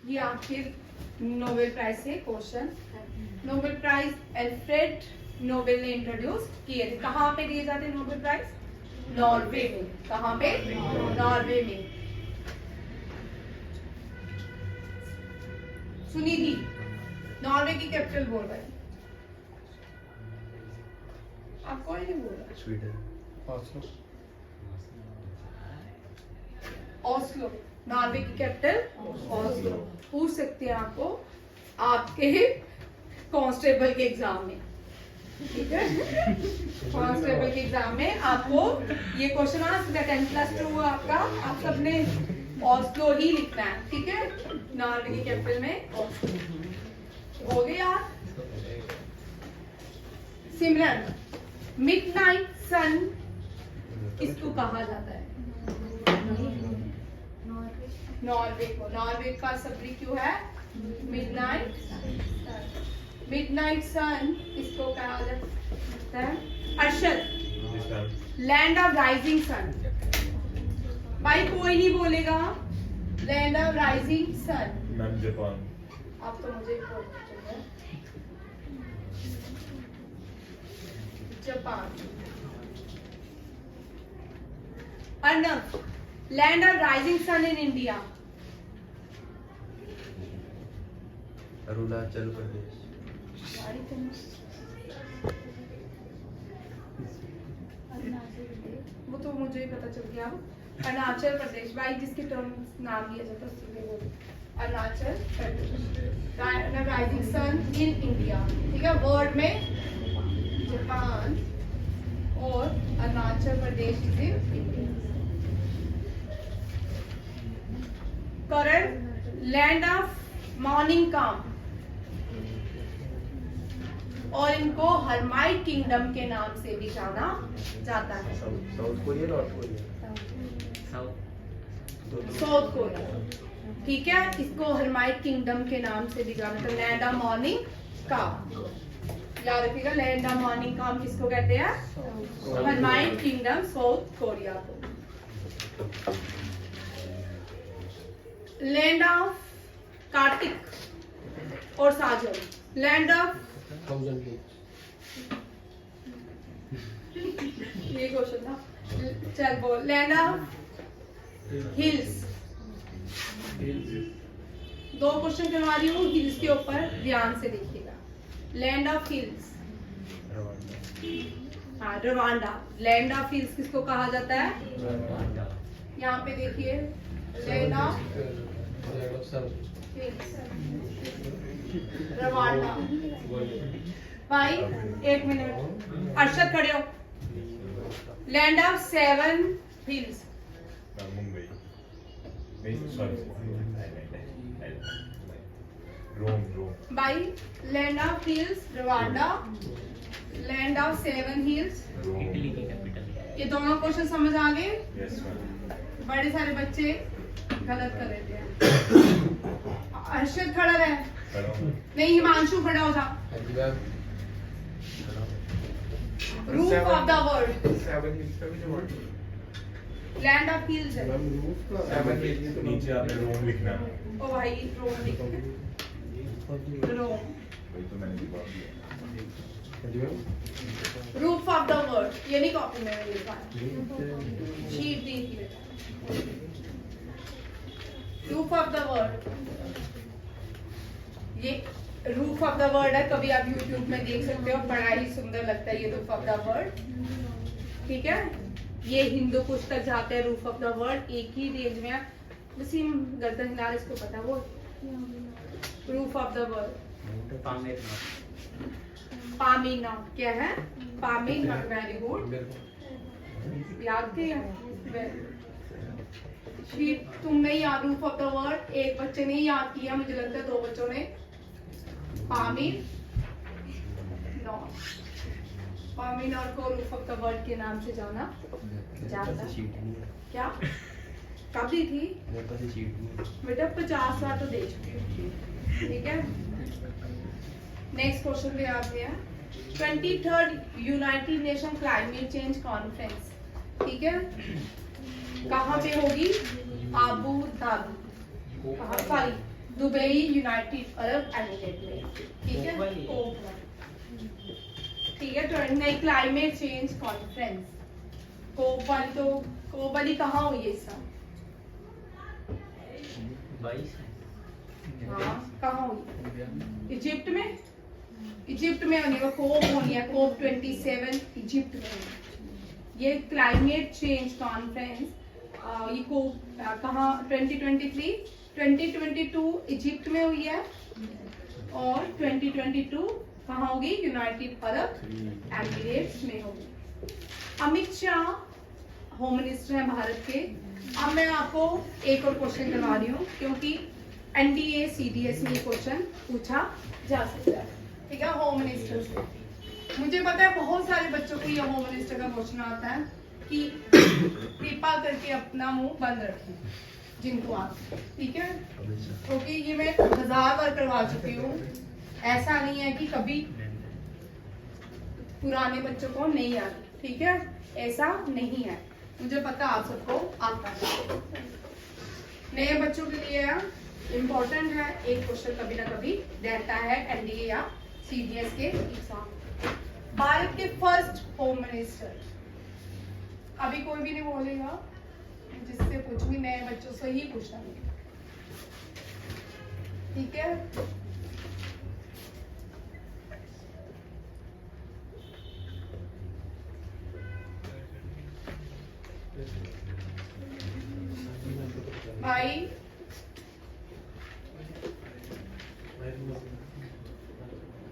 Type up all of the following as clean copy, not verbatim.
ये आखिर Nobel prize से question. Nobel prize Alfred Nobel ने इंट्रोड्यूस किए थे। कहाँ पे दिए जाते हैं नोबेल प्राइज? नॉर्वे में। कहाँ पे? नॉर्वे में। सुनिधि, नॉर्वे की कैपिटल बोल रहे हैं। आप कौन नहीं बोल रहा? स्वीडन। ऑस्लो। नॉर्वे की कैपिटल ऑस्लो। पूछ सकते हैं आपको आपके कांस्टेबल के एग्जाम में, ठीक है? कांस्टेबल के एग्जाम में आपको ये क्वेश्चन आ सकता है। 10+2 आपका, आप सबने ऑस्लो ही लिखना है, ठीक है? नॉर्वे की कैपिटल में ऑस्लो। हो गया यार? सिमरन, मिडनाइट सन इसको कहा जाता है? नॉर्वे को। नॉर्वे का शब्द क्यों है? मिडनाइट। मिडनाइट सन इसको कहा जाता है? Arshad, land of rising sun. भाई कोई नहीं बोलेगा land of rising sun. Ma'am Japan. अब तो मुझे बोलना चाहिए Japan. Arnab, land of rising sun in India. Arunachal Pradesh. वो तो मुझे ही पता चल गया। अरुणाचल प्रदेश। भाई जिसके टर्म नाम लिया जाता है उसके लिए Arunachal Pradesh. Rising sun in India, ठीक है? वर्ड में जापान और Arunachal Pradesh is in India. Current land of morning calm, और इनको हर्माइट किंगडम के नाम से भी जाना जाता है। South Korea, north Korea. South Korea, ठीक है? इसको हर्माइट किंगडम के नाम से भी जाना जाता है। लैंड ऑफ मॉर्निंग काम, याद रखिएगा। लैंड ऑफ मॉर्निंग काम किसको कहते हैं? हर्माइट किंगडम, साउथ कोरिया को। लैंड ऑफ कार्तिक और साजन, लैंड ऑफ ये क्वेश्चन था। चल बोल। Land of hills. दो क्वेश्चन करवा रही हूँ हिल्स के ऊपर, ध्यान से देखिएगा। लैंड ऑफ हिल्स, हाँ रवांडा। लैंड ऑफ हिल्स किसको कहा जाता है? यहाँ पे देखिए, लैंड ऑफ रवांडा। भाई एक मिनट, अरशद खड़े हो। Land of 7 hills. Mumbai. Sorry, Rome. भाई land of hills Rwanda, land of 7 hills Italy की कैपिटल। ये दोनों क्वेश्चन समझ आ गए? Yes ma'am. बड़े सारे बच्चे गलत कर देते हैं। अर्शद खड़ा रहे। नहीं, हिमांशु खड़ा हो जा। Roof of the world, land of hills है। नीचे आपने रोम लिखना है। ओ भाई रोम लिख, रोम। वही तो मैंने भी बात किया। रूफ ऑफ द वर्ल्ड, ये नहीं कॉपी में लिखा है, शीट दी थी बेटा। रूफ ऑफ द वर्ल्ड, ये रूफ ऑफ द वर्ल्ड है। कभी आप YouTube में देख सकते हो, बड़ा ही सुंदर लगता है ये रूफ ऑफ द वर्ल्ड, ठीक है? ये हिंदू कुश तक जाते हैं रूफ ऑफ द वर्ल्ड, एक ही रेंज में है। वसीम गर्दन हिला, इसको पता वो roof of the world. Pamir knot क्या है? पामी नॉट, वेरी गुड, याद किया। तुम नहीं याद? रूफ ऑफ द वर्ल्ड एक बच्चे ने याद किया, मुझे लगता है 2 बच्चों ने। पामी नॉट, पामी नॉट को रूफ ऑफ द वर्ल्ड के नाम से जाना जाता है। क्या कब दी थी बेटा? 50 बार तो दे चुके हो, ठीक है? नेक्स्ट क्वेश्चन पे आते हैं। 23rd United Nation climate change conference, ठीक है? कहाँ पे होगी? Abu Dhabi. कहाँ? Sorry, Dubai United Arab Emirate में, ठीक है। कोप ठीक है। तो नहीं, क्लाइमेट चेंज कॉन्फ्रेंस कोप वाली, तो कोप वाली कहाँ हुई है इस साल? हाँ, कहाँ हुई? इजिप्ट में। इजिप्ट में होनी है कोप, होनी है कोप 27 इजिप्ट में। ये क्लाइमेट चेंज कॉन्फ्रेंस ये कोप कहाँ 2022 इजिप्ट में हुई है, और 2022 कहाँ होगी? यूनाइटेड अरब एमिरेट्स में होगी। अमित शाह होम मिनिस्टर है भारत के। अब मैं आपको एक और क्वेश्चन करवा रही हूँ, क्योंकि एनडीए सीडीएस में ये क्वेश्चन पूछा जा सकता है, ठीक है। होम मिनिस्टर से मुझे पता है बहुत सारे बच्चों को ये होम मिनिस्टर का क्वेश्चन आता है कि कृपा करके अपना मुंह बंद रखें जिनको आप, ठीक है, क्योंकि ये मैं 1000 बार करवा चुकी हूँ। ऐसा नहीं है कि कभी पुराने बच्चों को नहीं आती, ठीक है, ऐसा नहीं है। मुझे पता आप सबको आता है। नए बच्चों के लिए इम्पोर्टेंट है, एक क्वेश्चन कभी ना कभी रहता है एनडीए या सीडीएस के एग्जाम। भारत के फर्स्ट होम मिनिस्टर, अभी कोई भी नहीं बोलेगा, जिससे पूछूंगी नए बच्चों से ही पूछना, ठीक है। भाई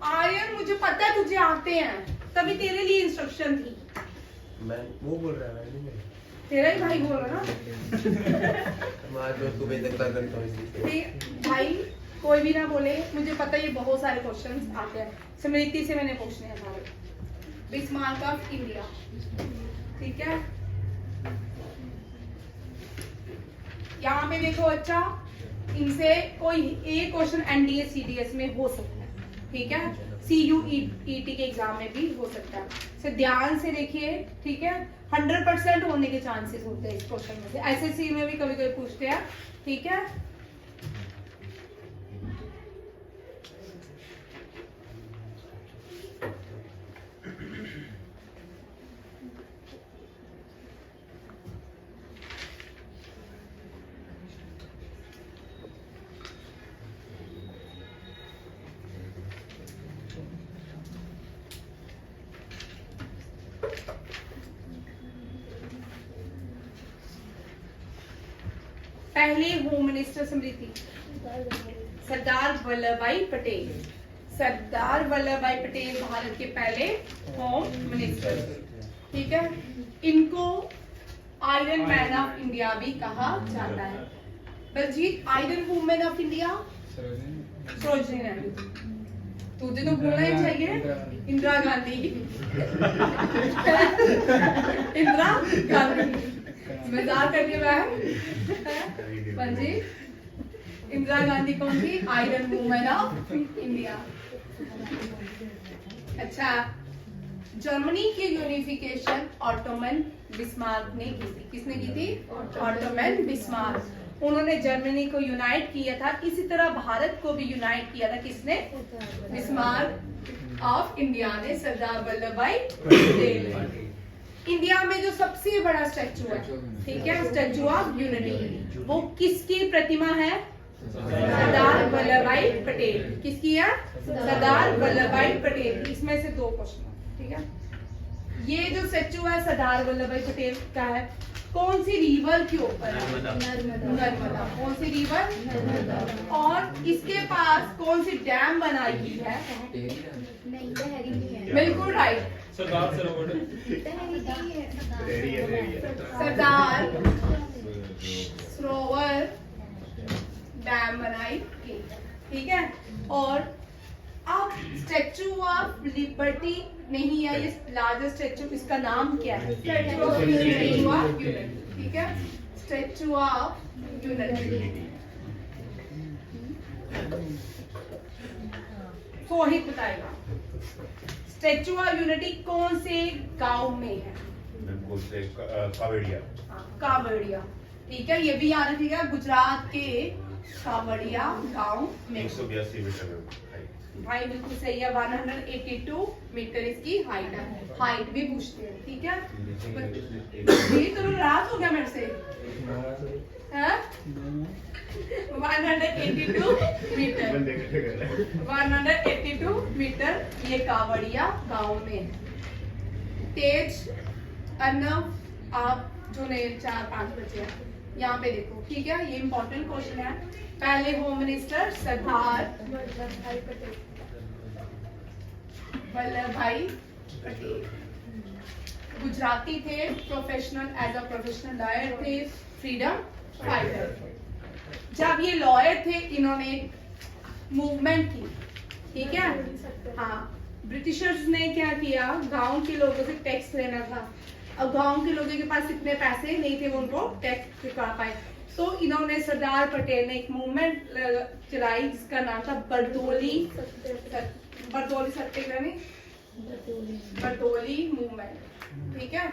आर्यन, मुझे पता है तुझे आते हैं, तभी तेरे लिए इंस्ट्रक्शन थी। मैं वो बोल रहा है, मैं तेरा ही भाई बोल रहा ना। दोस्त को बेदखल करता हूँ इसलिए। भाई कोई भी ना बोले, मुझे पता है ये बहुत सारे क्वेश्चंस आते हैं। स्मृति से मैंने पूछने हैं सारे। बिस्मार्क ऑफ इंडिया, ठीक है। यहाँ पे देखो अच्छा, इनसे कोई एक क्वेश्चन एनडीए सीडीएस में हो सकता है, ठीक है। CUET के एग्जाम में भी हो सकता है। से ध्यान से देखिए, ठीक है। 100% होने के चांसेस होते हैं इस क्वेश्चन में से। एसएससी में भी कभी कभी पूछते हैं, ठीक है। पहले होम मिनिस्टर स्मृति, सरदार वल्लभ भाई पटेल। सरदार वल्लभ भाई पटेल भारत के पहले होम मिनिस्टर, ठीक है। इनको आयरन मैन ऑफ इंडिया भी कहा जाता है। Baljit, iron women of India Sarojini Naidu. तुझे तो बोलना ही चाहिए इंदिरा गांधी। इंदिरा गांधी मजाक करके जी। इंदिरा गांधी कौन थी? Iron women of India. अच्छा, जर्मनी की यूनिफिकेशन ऑटोमन बिस्मार्क ने की थी। किसने की थी? Ottoman Bismarck. उन्होंने जर्मनी को यूनाइट किया था। इसी तरह भारत को भी यूनाइट किया था किसने? बिस्मार्क ऑफ इंडिया ने, सरदार वल्लभ भाई पटेल। इंडिया में जो सबसे बड़ा स्टैचू है, ठीक है, स्टैचू ऑफ यूनिटी, वो किसकी प्रतिमा है? सरदार वल्लभ भाई पटेल। किसकी है? सरदार वल्लभ भाई पटेल। इसमें से 2 क्वेश्चन, ठीक है। ये जो स्टैचू है सरदार वल्लभ भाई पटेल का है, कौन सी रिवर के ऊपर है? नर्मदा। कौन सी रिवर? नर्मदा। और इसके पास कौन सी डैम बनाई हुई है? बिल्कुल राइट, सरदार सरोवर। सरदार सरोवर डैम बनाई गई, ठीक है। और अब स्टैचू ऑफ लिबर्टी नहीं है ये लार्जेस्ट स्टैचू, इसका नाम क्या है? स्टैचू ऑफ यूनिटी, ठीक है। Statue of unity. सोहित बताएगा स्टैचू ऑफ यूनिटी कौन से गांव में है? कावेड़िया। कावड़िया, ठीक है। ये भी याद रखिएगा, गुजरात के कावड़िया गांव में। 182 मीटर है height। भाई बिल्कुल सही है, 182 मीटर इसकी हाइट है। हाइट भी पूछते हैं, ठीक है। ये तो नाराज हो गया मेरे से, हाँ? 182 मीटर, 182 मीटर ये कावड़िया गांव में। तेज अर्नव, आप जो ने 4-5 बचे हैं यहाँ पे देखो, ठीक है। ये इंपॉर्टेंट क्वेश्चन है। पहले होम मिनिस्टर सरदार वल्लभ भाई पटेल गुजराती थे, professional as a professional lawyer थे, फ्रीडम फाइटर। जब ये लॉयर थे इन्होंने मूवमेंट की, ठीक है। हाँ, ब्रिटिशर्स ने क्या किया, गांव के लोगों से टैक्स लेना था। अब गांव के लोगों के पास इतने पैसे नहीं थे वो उनको टैक्स चुका पाए, तो इन्होंने सरदार पटेल ने एक मूवमेंट चलाई जिसका नाम था बरदोली सत्याग्रह, बरदोली मूवमेंट, ठीक है,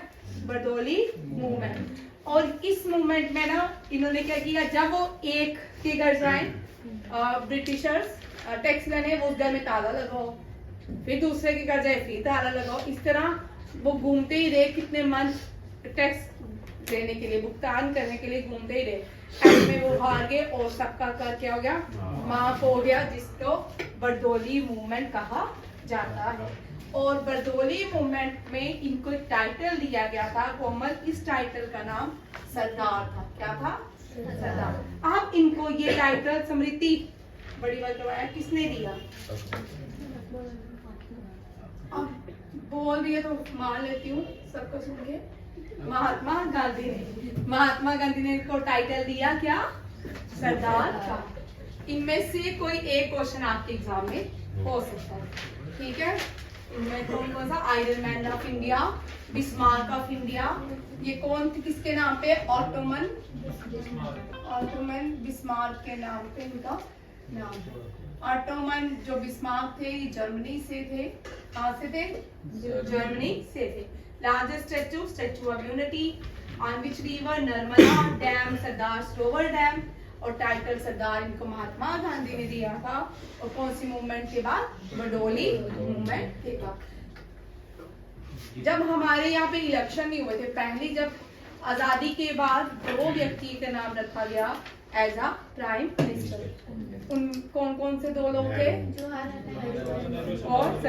बरदोली मूवमेंट। और इस मूवमेंट में ना इन्होंने क्या किया, जब वो एक के घर जाए ब्रिटिशर्स टैक्स लेने, वो उस घर में ताला लगाओ, फिर दूसरे के घर जाए फिर ताला लगाओ, इस तरह वो घूमते ही रहे कितने मंथ टैक्स देने के लिए, भुगतान करने के लिए घूमते ही रहे। एंड में वो हार गए और सबका कर क्या हो गया, माफ हो गया, जिसको बरदोली मूवमेंट कहा जाता है। और बरदोली मूवमेंट में इनको एक टाइटल दिया गया था कोमल, इस टाइटल का नाम सरदार था। क्या था? सरदार। अब इनको ये टाइटल स्मृति बड़ी बात करवाया, किसने दिया? अब बोल दिया तो मान लेती हूँ, सबको सुन के। महात्मा गांधी ने, महात्मा गांधी ने इनको टाइटल दिया क्या? सरदार का। इनमें से कोई एक क्वेश्चन आपके एग्जाम में हो सकता है, ठीक है। इनमें कौन कौन सा? Iron man of India, Bismarck of India, ये कौन किसके नाम पे? ऑटोमन बिस्मार्क के नाम पे इनका नाम है। ऑटोमन जो बिस्मार्क थे ये जर्मनी से थे। कहाँ से थे? जर्मनी से थे। Largest statue of unity, on which river? Narmada dam, Sardar Sarovar dam. और टाइटल सरदार इनको महात्मा गांधी ने दिया था। और कौन सी मूवमेंट के बाद? बरदोली मूवमेंट के बाद। जब हमारे यहाँ पे इलेक्शन नहीं हुए थे, पहले जब आजादी के बाद 2 व्यक्ति का नाम रखा गया एज अ प्राइम मिनिस्टर। उन कौन कौन से 2 लोग थे? और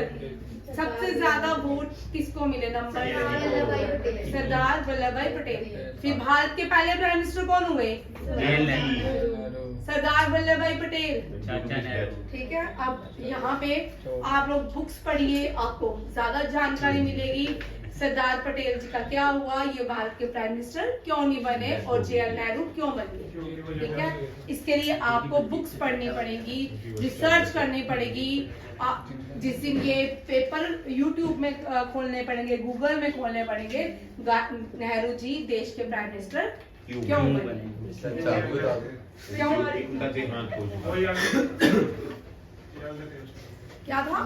सबसे ज्यादा वोट किसको मिले? नंबर सरदार वल्लभ भाई पटेल। फिर भारत के पहले प्राइम मिनिस्टर कौन हुए? सरदार वल्लभ भाई पटेल, ठीक है। अब यहाँ पे आप लोग बुक्स पढ़िए, आपको ज्यादा जानकारी मिलेगी। सरदार पटेल जी का क्या हुआ, ये भारत के प्राइम मिनिस्टर क्यों नहीं बने, और JR नेहरू क्यों बने, ठीक है। इसके लिए आपको बुक्स पढ़नी पड़ेगी, रिसर्च करनी पड़ेगी। जिस दिन ये पेपर YouTube में खोलने पड़ेंगे, गूगल में खोलने पड़ेंगे, नेहरू जी देश के प्राइम मिनिस्टर क्यों बने, क्यों? क्या था?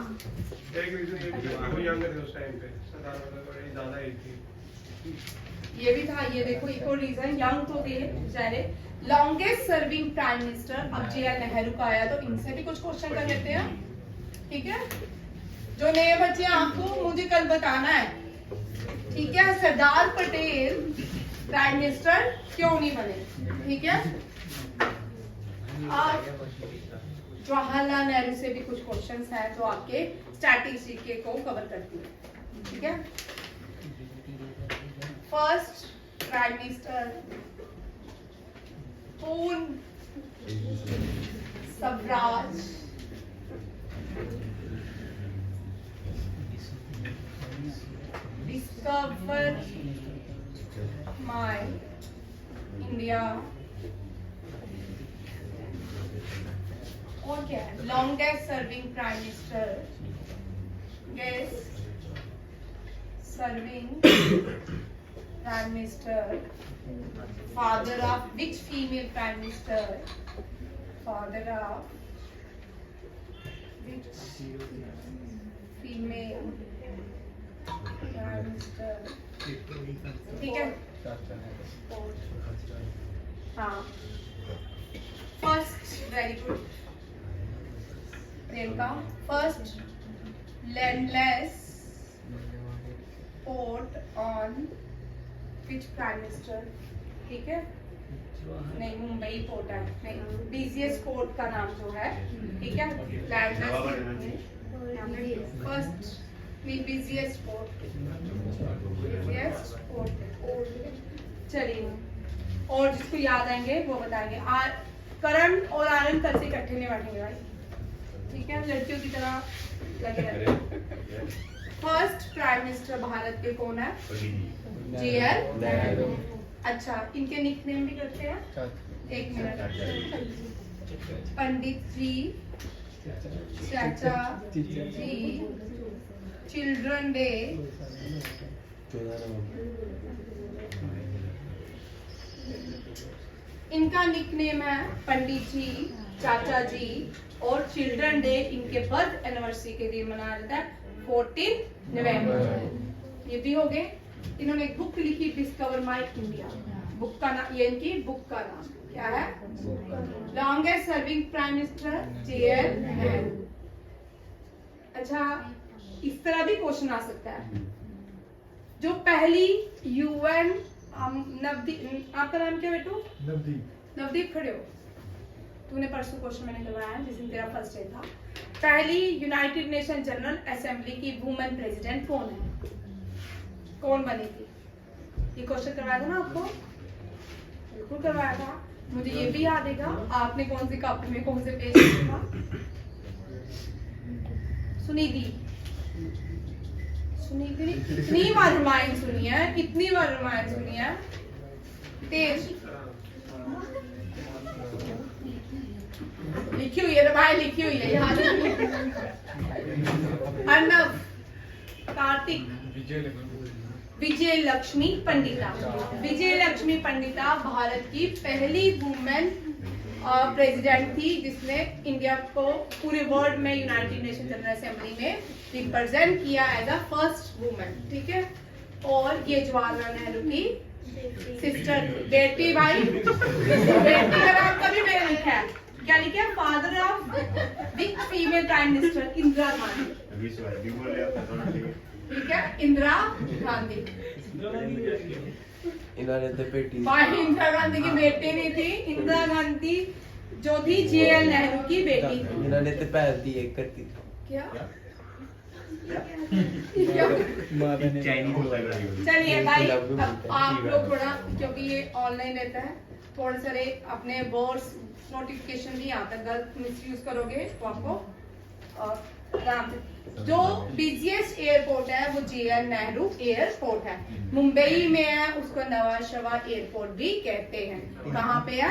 ये भी था, ये देखो एक और रीजन, यंग तो थे बेचारे। लॉन्गेस्ट सर्विंग प्राइम मिनिस्टर, अब JR नेहरू का आया तो इनसे भी कुछ क्वेश्चन कर लेते हैं, ठीक है। जो नए बच्चे आपको मुझे कल बताना है, ठीक है। सरदार पटेल प्राइम मिनिस्टर क्यों नहीं बने, ठीक है। और जवाहरलाल नेहरू से भी कुछ क्वेश्चंस हैं जो आपके स्टैटिस्टिक्स को कवर करती है, ठीक है। फर्स्ट प्राइम मिनिस्टर पूर्ण स्वराज, डिस्कवर माय इंडिया। और क्या है? Longest serving prime minister, guest serving prime minister, father of which female prime minister, father of which female prime minister, ठीक है। हाँ, first, very good Priyanka, first landless port on which prime minister, ठीक है, नहीं Mumbai port है, नहीं busiest port का नाम जो है, ठीक है, landless first busiest port, busiest port. चलिए, और जिसको याद आएंगे वो बताएंगे। करण और आनंद कल से इकट्ठे नहीं बैठेंगे भाई, ठीक है, लड़कियों की तरह लगे रहते। फर्स्ट प्राइम मिनिस्टर भारत के कौन है? JL नेहरू। अच्छा, इनके निकनेम भी करते हैं, एक मिनट, पंडित जी, चाचा जी, चिल्ड्रन डे, 14 नवंबर। इनका निकनेम है पंडित जी, चाचा जी, और चिल्ड्रन डे इनके बर्थ एनिवर्सरी के दिन मनाया जाता है 14 नवंबर। ये भी हो गए। इन्होंने एक बुक लिखी, डिस्कवर माई इंडिया, बुक का नाम, ये इनकी बुक का नाम क्या है? Longest serving prime minister JL Nehru. अच्छा, इस तरह भी क्वेश्चन आ सकता है, जो पहली UN नवदीप, आपका नाम क्या बेटू? नवदीप खड़े हो, तूने परसों क्वेश्चन मैंने करवाया है जिस दिन तेरा फर्स्ट डे था। पहली यूनाइटेड नेशन जनरल असेंबली की वुमेन प्रेसिडेंट कौन है? कौन बनी थी? ये क्वेश्चन करवाया था ना आपको? बिल्कुल करवाया था। मुझे ये भी याद है, आपने कौन सी कॉपी में कौन से पेज में था? सुनिधि ने कितनी बार रामायण सुनी है, कितनी बार रामायण सुनी है? तेज लिखी हुई है, रामायण लिखी हुई है, याद है? अर्णव, कार्तिक, विजय लक्ष्मी पंडिता। विजय लक्ष्मी पंडिता भारत की पहली वुमेन प्रेसिडेंट थी जिसने इंडिया को पूरे वर्ल्ड में यूनाइटेड नेशन जनरल असेंबली में रिप्रेजेंट किया एज अ फर्स्ट वुमेन, ठीक है। और ये जवाहरलाल नेहरू की सिस्टर, बेटी, भाई बेटी का नाम कभी मैंने लिखा है, क्या लिखा है? Father of which female prime minister? Indira Gandhi, ठीक है, इंदिरा गांधी। इन्होंने तो बेटी, भाई इंदिरा गांधी की बेटी नहीं थी, इंदिरा गांधी जो थी JL नेहरू की बेटी थी। इन्होंने तो पैर दी एक करती थी। क्या? चाइनीज। चलिए भाई, अब आप लोग थोड़ा, क्योंकि ये ऑनलाइन रहता है, थोड़े सारे अपने वर्ड्स नोटिफिकेशन नहीं आता, गलत मिसयूज करोगे तो आपको आराम से। जो बिजिएस्ट एयरपोर्ट है वो JL नेहरू एयरपोर्ट है, मुंबई में है, उसको नवा शवा एयरपोर्ट भी कहते हैं। कहाँ पे है?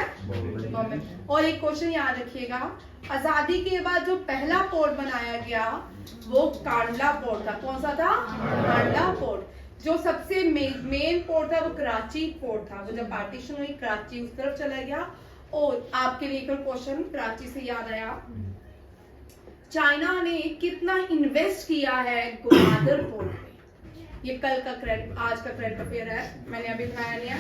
बॉम्बे। और एक क्वेश्चन याद रखिएगा, आजादी के बाद जो पहला पोर्ट बनाया गया वो कांडला पोर्ट था। कौन सा था? कांडला पोर्ट। जो सबसे मेन पोर्ट था वो कराची पोर्ट था। वो जब पार्टीशन हुई, कराची उस तरफ चला गया। और आपके लिए क्वेश्चन कराची से याद आया, चाइना ने कितना इन्वेस्ट किया है ग्वादर पोर्ट पे? ये कल का आज का करंट अफेयर है, मैंने अभी बताया नहीं है।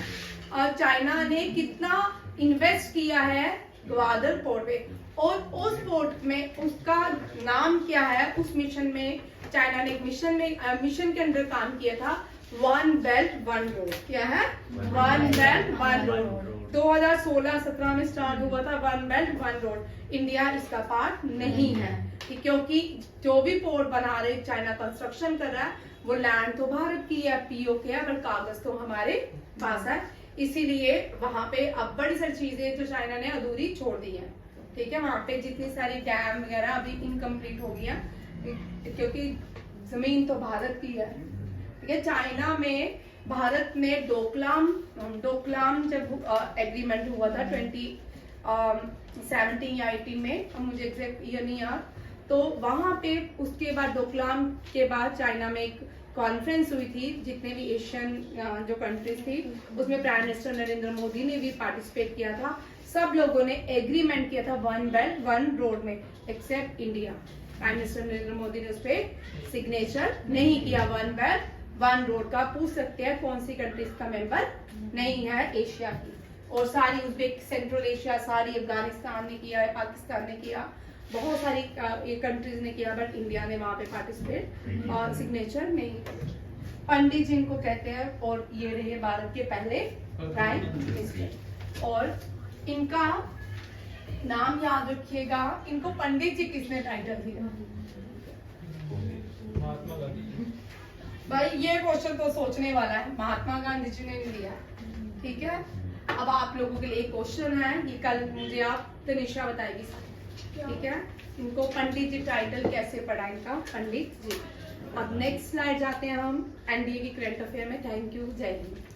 और चाइना ने कितना इन्वेस्ट किया है ग्वादर पोर्ट पे, और उस पोर्ट में उसका नाम क्या है? उस मिशन में चाइना ने एक मिशन के अंदर काम किया था, वन बेल्ट वन रोड। क्या है? One belt one road. 2016-17 में स्टार्ट हुआ था one belt one road. India इसका पार्ट नहीं है, क्योंकि जो भी पोर्ट बना रहे चाइना कंस्ट्रक्शन कर रहा है, वो लैंड तो भारत की है, POK है, पर कागज तो हमारे पास है। इसीलिए वहां पे अब बड़ी सारी चीजें जो चाइना ने अधूरी छोड़ दी है, ठीक है। वहां पे जितनी सारी डैम वगैरह अभी इनकम्प्लीट हो गई है, क्योंकि जमीन तो भारत की है, ठीक है। चाइना में भारत में डोकलाम जब एग्रीमेंट हुआ था 2017 या 18 में, मुझे एग्जैक्ट ईयर नहीं याद, तो वहां पे उसके बाद डोकलाम के बाद चाइना में एक कॉन्फ्रेंस हुई थी, जितने भी एशियन जो कंट्रीज थी उसमें प्राइम मिनिस्टर नरेंद्र मोदी ने भी पार्टिसिपेट किया था। सब लोगों ने एग्रीमेंट किया था वन बेल्ट वन रोड में, except India. Prime minister Narendra Modi ने उस पर सिग्नेचर नहीं किया वन बेल्ट वन रोड का। पूछ सकते हैं कौन सी कंट्रीज का मेंबर नहीं है एशिया की। और सारी उज़्बेक, सेंट्रल एशिया, सारी अफगानिस्तान ने किया है, पाकिस्तान ने किया, बहुत सारी ये कंट्रीज ने किया, बट इंडिया ने वहाँ पे पार्टिसिपेट और सिग्नेचर नहीं किया। पंडित जी इनको कहते हैं और ये रहे भारत के पहले प्राइम मिनिस्टर। और इनका नाम याद रखिएगा, इनको पंडित जी किसने टाइटल दिया? भाई ये क्वेश्चन तो सोचने वाला है, महात्मा गांधी जी ने नहीं दिया, ठीक है। अब आप लोगों के लिए एक क्वेश्चन है, ये कल मुझे आप तनिषा बताएगी, ठीक है। इनको पंडित जी टाइटल कैसे पढ़ा इनका, पंडित जी। अब नेक्स्ट स्लाइड जाते हैं हम एनडीए की करंट अफेयर में। थैंक यू, जय हिंद।